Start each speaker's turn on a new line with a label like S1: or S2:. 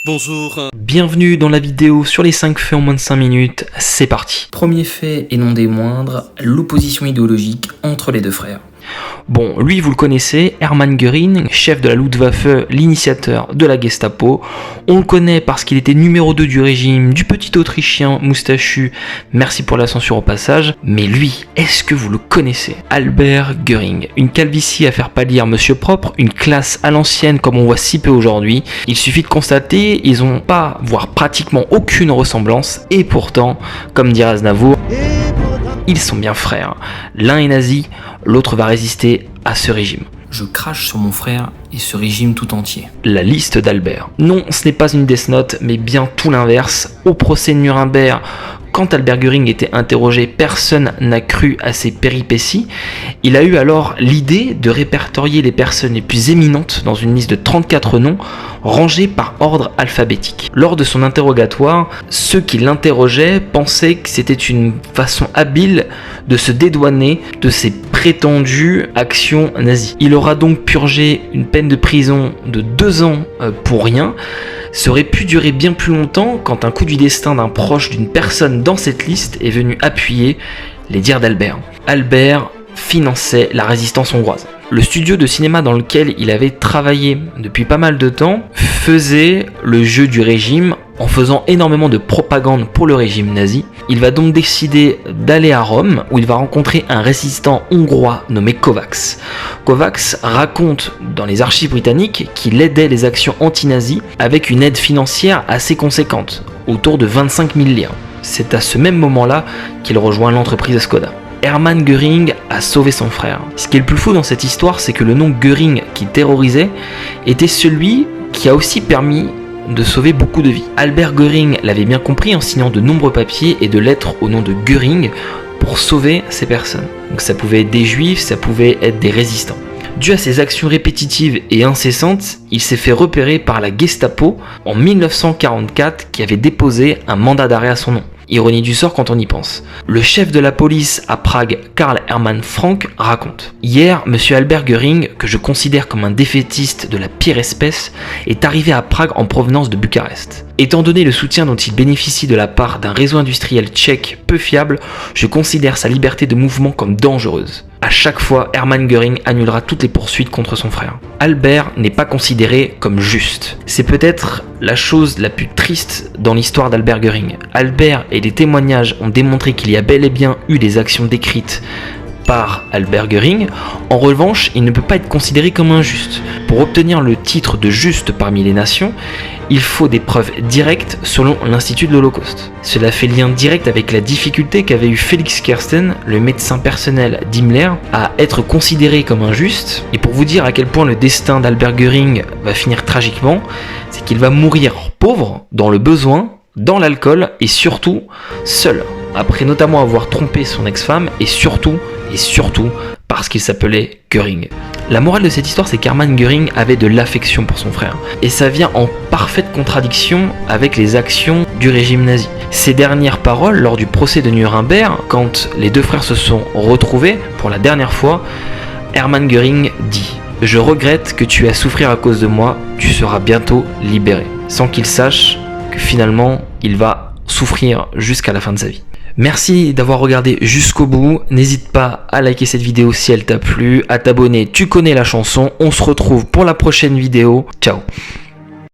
S1: Bonjour.
S2: Bienvenue dans la vidéo sur les 5 faits en moins de 5 minutes, c'est parti.
S3: Premier fait et non des moindres, l'opposition idéologique entre les deux frères.
S2: Bon, lui vous le connaissez, Hermann Göring, chef de la Luftwaffe, l'initiateur de la Gestapo. On le connaît parce qu'il était numéro 2 du régime, du petit Autrichien moustachu, merci pour la censure au passage. Mais lui, est-ce que vous le connaissez? Albert Göring, une calvitie à faire pâlir Monsieur Propre, une classe à l'ancienne comme on voit si peu aujourd'hui. Il suffit de constater, ils n'ont pas, voire pratiquement aucune ressemblance, et pourtant, comme dirait Aznavour, ils sont bien frères. L'un est nazi, l'autre va résister à ce régime.
S3: Je crache sur mon frère et ce régime tout entier.
S2: La liste d'Albert. Non, ce n'est pas une Death Note, mais bien tout l'inverse. Au procès de Nuremberg, quand Albert Göring était interrogé, personne n'a cru à ses péripéties. Il a eu alors l'idée de répertorier les personnes les plus éminentes dans une liste de 34 noms, rangés par ordre alphabétique. Lors de son interrogatoire, ceux qui l'interrogeaient pensaient que c'était une façon habile de se dédouaner de ses prétendues actions nazies. Il aura donc purgé une peine de prison de 2 ans pour rien. Ça aurait pu durer bien plus longtemps quand un coup du destin d'un proche d'une personne dans cette liste est venu appuyer les dires d'Albert. Albert finançait la résistance hongroise. Le studio de cinéma dans lequel il avait travaillé depuis pas mal de temps faisait le jeu du régime en faisant énormément de propagande pour le régime nazi. Il va donc décider d'aller à Rome où il va rencontrer un résistant hongrois nommé Kovács. Kovács raconte dans les archives britanniques qu'il aidait les actions anti-nazis avec une aide financière assez conséquente, autour de 25 000 lire. C'est à ce même moment-là qu'il rejoint l'entreprise Skoda. Hermann Göring a sauvé son frère. Ce qui est le plus fou dans cette histoire, c'est que le nom Göring qui terrorisait était celui qui a aussi permis de sauver beaucoup de vies. Albert Göring l'avait bien compris en signant de nombreux papiers et de lettres au nom de Göring pour sauver ces personnes. Donc ça pouvait être des juifs, ça pouvait être des résistants. Dû à ses actions répétitives et incessantes, il s'est fait repérer par la Gestapo en 1944 qui avait déposé un mandat d'arrêt à son nom. Ironie du sort quand on y pense. Le chef de la police à Prague, Karl Hermann Frank, raconte: Hier, monsieur Albert Göring, que je considère comme un défaitiste de la pire espèce, est arrivé à Prague en provenance de Bucarest. Étant donné le soutien dont il bénéficie de la part d'un réseau industriel tchèque peu fiable, je considère sa liberté de mouvement comme dangereuse. À chaque fois, Hermann Göring annulera toutes les poursuites contre son frère. Albert n'est pas considéré comme juste. C'est peut-être la chose la plus triste dans l'histoire d'Albert Göring. Albert et les témoignages ont démontré qu'il y a bel et bien eu des actions décrites par Albert Göring. En revanche, il ne peut pas être considéré comme injuste. Pour obtenir le titre de juste parmi les nations, il faut des preuves directes selon l'Institut de l'Holocauste. Cela fait lien direct avec la difficulté qu'avait eu Felix Kersten, le médecin personnel d'Himmler, à être considéré comme injuste. Et pour vous dire à quel point le destin d'Albert Göring va finir tragiquement, c'est qu'il va mourir pauvre, dans le besoin, dans l'alcool et surtout seul. Après notamment avoir trompé son ex-femme et surtout parce qu'il s'appelait Göring. La morale de cette histoire, c'est qu'Hermann Göring avait de l'affection pour son frère. Et ça vient en parfaite contradiction avec les actions du régime nazi. Ces dernières paroles, lors du procès de Nuremberg, quand les deux frères se sont retrouvés pour la dernière fois, Hermann Göring dit: « Je regrette que tu aies à souffrir à cause de moi, tu seras bientôt libéré. » Sans qu'il sache que finalement, il va souffrir jusqu'à la fin de sa vie. Merci d'avoir regardé jusqu'au bout, n'hésite pas à liker cette vidéo si elle t'a plu, à t'abonner, tu connais la chanson, on se retrouve pour la prochaine vidéo, ciao.